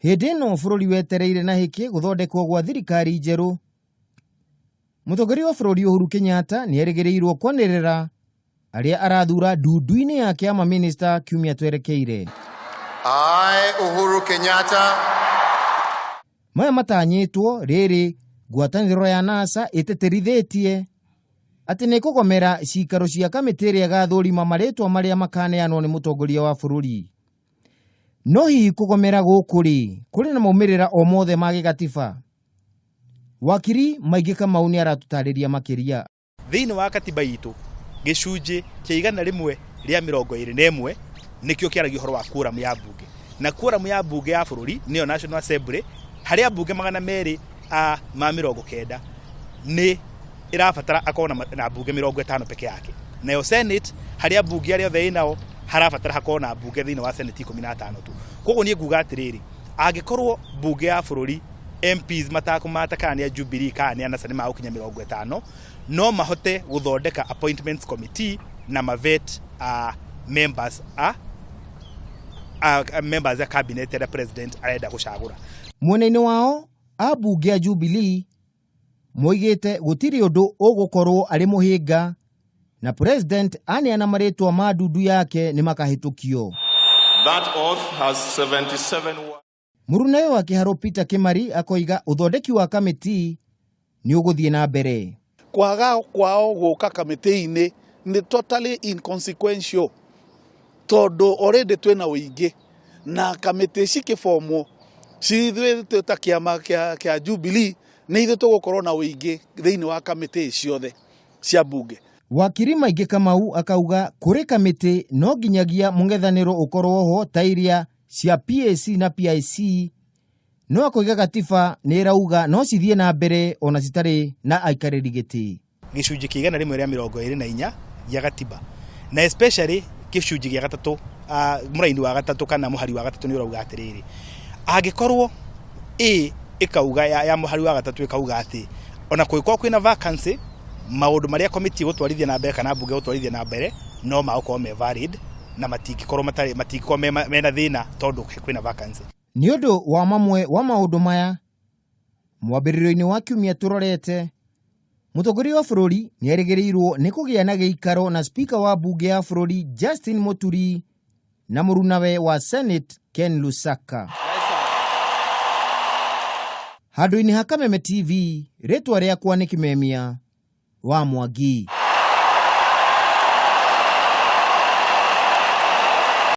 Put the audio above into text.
Hindi no bururi wetereire na hiki guthondekwo gwa thirikari njeru. Mutongoria wa bururi Uhuru Kenyatta ni erigiriirwo kwanirira aria arathura ndundu-ini yake ya maministers kiumia twerekeire. Uhuru Kenyatta. Maya matanyitwo Riri ngwataniro ya NASA iteterithitie ati ni kugomera cikaro cia kamiti iria gathurima maritwa maria makaneanwo ni mutongoria wa bururi. No hihi kugomera gukuri kuri na maumirira o mothe ma gigatiba? Wakiri Maingi Kamau ni aratutariria makiria. Thiini wa katiba itu gicunji kia 121 nikio kiaragio horo wa kura ya ambunge, na kura ya ambunge ya bururi niyo National Assembly haria ambunge 290 ni irabatara akona na ambunge 50 peke yake, nayo Senate haria ambunge aria othe inao harabatara hakona ambunge thiini wa Senate 15 tu. Koguo ni nguga atiriri, angikorwo bunge ya bururi MPs matakumatakania Jubilee kana na sanima ukinya 50 no mahote guthondeka appointments committee na mavet members members ya cabinet ya president arenda gucagura. Mwena-ini wao ambunge ya Jubilee moigite gutiri undu ugukorwo ari muhinga na president aneana maritwa ma ndundu yake ni makahitukio. That oath has 77 Murune wa kiharo Peter Kimari akoiga uthondeki wa kamiti ni uguthie na mbere. Kwaga kwao guka kamiti-ini ni totally inconsequential. Todo already twena uingi na kamiti cikiformwo cithwe ta kiama kia Jubilee ni ithu tugukorwo na uingi thiini wa kamiti ciothe cia bunge. Wakiri Maingi Kamau akauga kuri kamiti no nginyagia mungethaniro ukorwo ho ta iria cia PAC na PIC, no akoiga gatiba ni irauga no cithie na mbere ona citari na aikariri giti. Gicunji kia 124 ya gatiba na especially gicunji gia gatatu muraini wa gatatu kana muhari wa gatatu ni urauga atiriri, angikorwo ikauga ya muhari wa gatatu ikauga ati ona kwikwa kwina vacancy maundu maria committee gutwarithia na mbere kana bunge gutwarithia na mbere no maukwo me valid na matikikorwo matikwo mena thina tondu kwina vacancy. Ni undu wa mamwe wa maundu maya mwambiririo-ini wa kiumia turorete, mutongoria wa bururi ni erigiriirwo ni kugia na giikaro na speaker wa bunge ya bururi Justin Muturi na murunawe wa Senate Ken Lusaka. Handu-ini ha Kimemia TV, ritwa riakwa ni Kimemia wa Mwangi.